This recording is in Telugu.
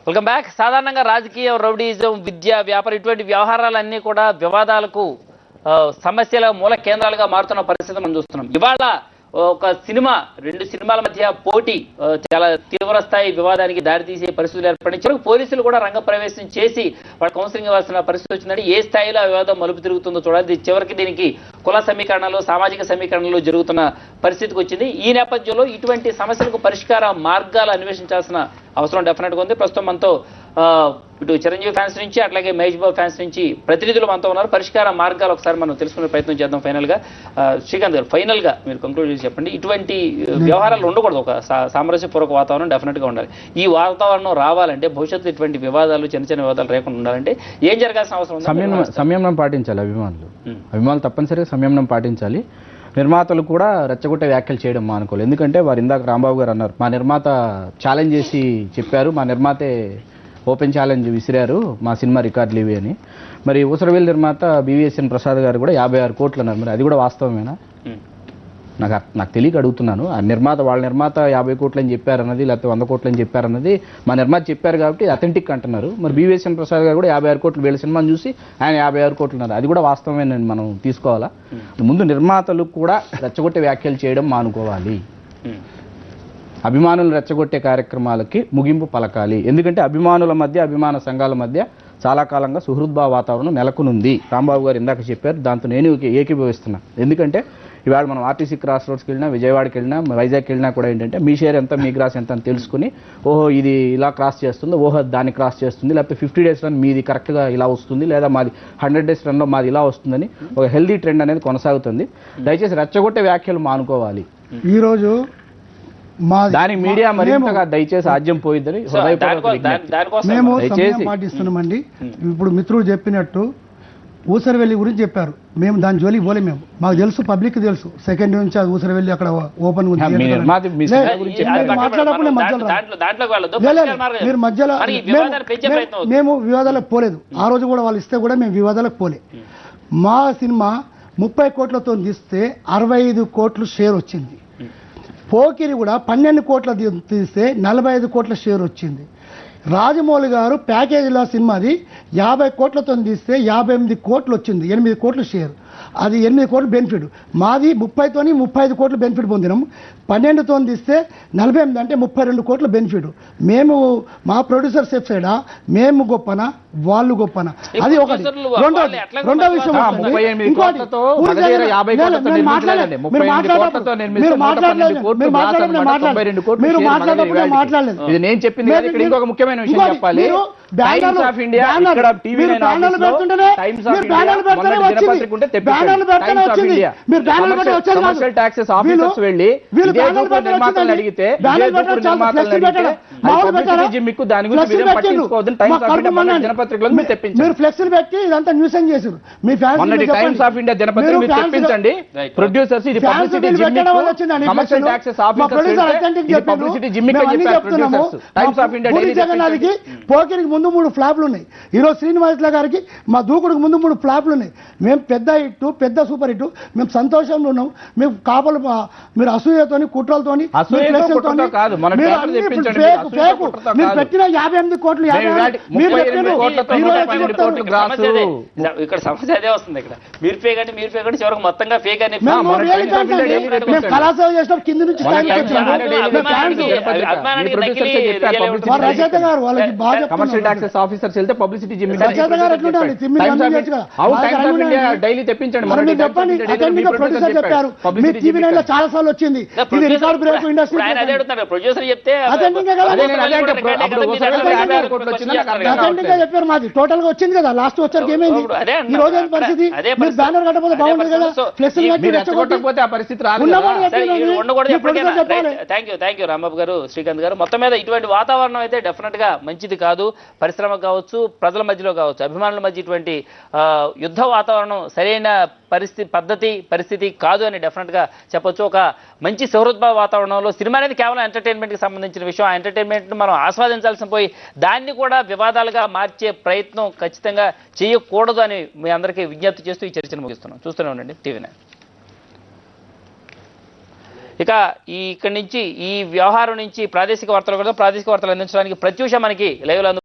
Welcome back. సాధారణంగా రాజకీయ, రౌడీజం, విద్య, వ్యాపారం ఇటువంటి వ్యవహారాలన్నీ కూడా వివాదాలకు సమస్యల మూల కేంద్రాలుగా మారుతున్న పరిస్థితి మనం చూస్తున్నాం. ఇవాళ ఒక సినిమా, రెండు సినిమాల మధ్య పోటీ చాలా తీవ్ర స్థాయి వివాదానికి దారితీసే పరిస్థితులు ఏర్పడించారు. పోలీసులు కూడా రంగప్రవేశం చేసి వాళ్ళ కౌన్సిలింగ్ ఇవ్వాల్సిన పరిస్థితి వచ్చిందంటే ఏ స్థాయిలో ఆ వివాదం మలుపు తిరుగుతుందో చూడాలి. చివరికి దీనికి కుల సమీకరణలు, సామాజిక సమీకరణలు జరుగుతున్న పరిస్థితికి వచ్చింది. ఈ నేపథ్యంలో ఇటువంటి సమస్యలకు పరిష్కార మార్గాలు అన్వేషించాల్సిన అవసరం డెఫినెట్గా ఉంది. ప్రస్తుతం మనతో ఇటు చిరంజీవి ఫ్యాన్స్ నుంచి అట్లాగే మహేష్ బాబు ఫ్యాన్స్ నుంచి ప్రతినిధులు మనతో ఉన్నారు. పరిష్కార మార్గాలు ఒకసారి మనం తెలుసుకునే ప్రయత్నం చేద్దాం. ఫైనల్గా శ్రీకాంత్ గారు, ఫైనల్గా మీరు కంక్లూడ్ చేసి చెప్పండి. ఇటువంటి వ్యవహారాలు ఉండకూడదు, ఒక సామరస్యపూర్వక వాతావరణం డెఫినెట్గా ఉండాలి. ఈ వాతావరణం రావాలంటే, భవిష్యత్తు ఇటువంటి వివాదాలు, చిన్న చిన్న వివాదాలు లేకుండా ఉండాలంటే ఏం జరగాల్సిన అవసరం ఉంది? సంయమనం పాటించాలి. అభిమానులు తప్పనిసరిగా సంయమనం పాటించాలి. నిర్మాతలు కూడా రెచ్చగొట్టే వ్యాఖ్యలు చేయడం మానుకోవాలి. ఎందుకంటే వారు ఇందాక రాంబాబు గారు అన్నారు, మా నిర్మాత ఛాలెంజ్ చేసి చెప్పారు, మా నిర్మాతే ఓపెన్ ఛాలెంజ్ విసిరారు మా సినిమా రికార్డులు ఇవి అని. మరి ఊసరవేల్ నిర్మాత బివిఎస్ఎన్ ప్రసాద్ గారు కూడా 56 కోట్లు అన్నారు. మరి అది కూడా వాస్తవమేనా? నాకు తెలియక అడుగుతున్నాను. ఆ నిర్మాత, వాళ్ళ నిర్మాత 50 కోట్లు అని చెప్పారన్నది, లేకపోతే 100 కోట్లు అని చెప్పారన్నది మా నిర్మాత చెప్పారు కాబట్టి అథెంటిక్ అంటున్నారు. మరి బివిఎస్ఎన్ ప్రసాద్ గారు కూడా 56 కోట్లు, వీళ్ళ సినిమాని చూసి ఆయన 56 కోట్లు అన్నారు. అది కూడా వాస్తవమేనని మనం తీసుకోవాలా? ముందు నిర్మాతలు కూడా రెచ్చగొట్టే వ్యాఖ్యలు చేయడం మానుకోవాలి. అభిమానులు రెచ్చగొట్టే కార్యక్రమాలకి ముగింపు పలకాలి. ఎందుకంటే అభిమానుల మధ్య, అభిమాన సంఘాల మధ్య చాలా కాలంగా సుహృద్భావ వాతావరణం నెలకొనుంది. రాంబాబు గారు ఇందాక చెప్పారు, దాంతో నేను ఏకీభవిస్తున్నా. ఎందుకంటే ఇవాళ మనం ఆర్టీసీ క్రాస్ రోడ్స్కి వెళ్ళినా, విజయవాడకి వెళ్ళినా, వైజాగ్కి వెళ్ళినా కూడా ఏంటంటే మీ షేర్ ఎంత, మీ గ్రాస్ ఎంత అని తెలుసుకుని, ఓహో ఇది ఇలా క్రాస్ చేస్తుంది, ఓహో దాన్ని క్రాస్ చేస్తుంది, లేకపోతే 50 డేస్ రన్ మీది కరెక్ట్గా ఇలా వస్తుంది, లేదా మాది 100 డేస్ రన్లో మాది ఇలా వస్తుందని ఒక హెల్దీ ట్రెండ్ అనేది కొనసాగుతుంది. దయచేసి రెచ్చగొట్టే వ్యాఖ్యలు మానుకోవాలి. ఈరోజు దాని మీడియా మరింతగా దయచేసి ఆద్యం పోయిద్దని మేము పాటిస్తున్నామండి. ఇప్పుడు మిత్రుడు చెప్పినట్టు ఊసరవెల్లి గురించి చెప్పారు, మేము దాని జోలికి పోలే. మాకు తెలుసు, పబ్లిక్ తెలుసు, సెకండ్ నుంచి అది ఊసరవెల్లి అక్కడ ఓపెన్ మీరు మధ్యలో మేము వివాదాలకు పోలేదు. ఆ రోజు కూడా వాళ్ళు ఇస్తే కూడా మేము వివాదాలకు పోలే. మా సినిమా 30 కోట్లతో తీస్తే 65 కోట్లు షేర్ వచ్చింది. పోకిరి కూడా 12 కోట్ల తీస్తే 45 కోట్ల షేర్ వచ్చింది. రాజమౌళి గారు ప్యాకేజీలో సినిమాది 50 కోట్లతో తీస్తే 58 కోట్లు వచ్చింది, 8 కోట్ల షేర్. అది 8 కోట్లు బెనిఫిట్. మాది 30తోని 35 కోట్లు బెనిఫిట్ పొందినాం. 12తో తీస్తే 48 అంటే 32 కోట్ల బెనిఫిట్. మేము మా ప్రొడ్యూసర్ సెఫ్ సైడా మేము గొప్పనా వాళ్ళు గొప్పనా? అది ఒకటి. రెండో విషయం, మీరు ఫ్లెక్సీలు పెట్టి ఇదంతా న్యూసెన్స్ చేశారు. మీ టైమ్స్ ఆఫ్ ఇండియా దినపత్రిక మీరు తెప్పించండి. ప్రొడ్యూసర్స్ ఇది publicity gimmick, commercial taxes officers ఇది పబ్లిసిటీ జిమ్మిక్ అని చెప్పారు producers. Times of India daily జగన్నాథ్కి పోకిరికి ముందు 3 ఫ్లాప్లు ఉన్నాయి. ఈరోజు శ్రీనివాసుల గారికి, మా దూకుడికి ముందు 3 ఫ్లాప్లు ఉన్నాయి. మేము పెద్ద హిట్, పెద్ద సూపర్ హిట్, మేము సంతోషంలో ఉన్నాం. మేము కాపలు, మీరు అసూయతోని, కుట్రలతోని, మీరు పెట్టిన 58 కోట్లు ఇక్కడ సమస్య అదే వస్తుంది. ఇక్కడ మీరు ఫేక్ అంటే మీరు ఫేక్ అంటే చివరికి మొత్తంగా ఫేక్ అని కళాసేవ చేసినప్పుడు కింద నుంచి రచయిత గారు వాళ్ళకి బాగా కమర్షియల్ టాక్సెస్ ఆఫీసర్స్ వెళ్తే పబ్లిసిటీ జిమ్మిక్ రచయిత గారు ఎట్లుంటారు డైలీ తెప్పించండి. ప్రొడ్యూసర్ చెప్పారు, మీ టీవీ నైన్ లో చాలా సార్లు వచ్చింది, ఇది రికార్డ్ బ్రేక్ ఇండస్ట్రీ. ప్రొడ్యూసర్ చెప్తే చెప్పారు, మాది టోటల్ గా వచ్చింది కదా. లాస్ట్ వచ్చారు ఏమైంది? ఈ రోజు పరిస్థితి మీరు బ్యానర్ కట్టకపోతే బాగుంటుంది కదా. ఫ్లెక్సీపోతే ఆ పరిస్థితి రాదు. థ్యాంక్ యూ రాంబాబు గారు, శ్రీకాంత్ గారు. మొత్తం మీద ఇటువంటి వాతావరణం అయితే డెఫినెట్ గా మంచిది కాదు. పరిశ్రమ కావచ్చు, ప్రజల మధ్యలో కావచ్చు, అభిమానుల మధ్య ఇటువంటి యుద్ధ వాతావరణం సరైన పరిస్థితి కాదు అని డెఫినెట్ గా చెప్పొచ్చు. ఒక మంచి సౌహృద్భావ వాతావరణంలో సినిమా అనేది కేవలం ఎంటర్టైన్మెంట్ కి సంబంధించిన విషయం. ఆ ఎంటర్టైన్మెంట్ మనం ఆస్వాదించాల్సిన పోయి దాన్ని కూడా వివాదాలుగా మార్చే ప్రయత్నం ఖచ్చితంగా చేయకూడదు అని మీ అందరికీ విజ్ఞప్తి చేస్తూ ఈ చర్చను ముగిస్తున్నాం. చూస్తూనే ఉండండి టీవీ9. ఇక ఇక్కడి నుంచి ఈ వ్యవహారం నుంచి ప్రాదేశిక వార్తలు అందించడానికి ప్రత్యూష మనకి లైవ్లో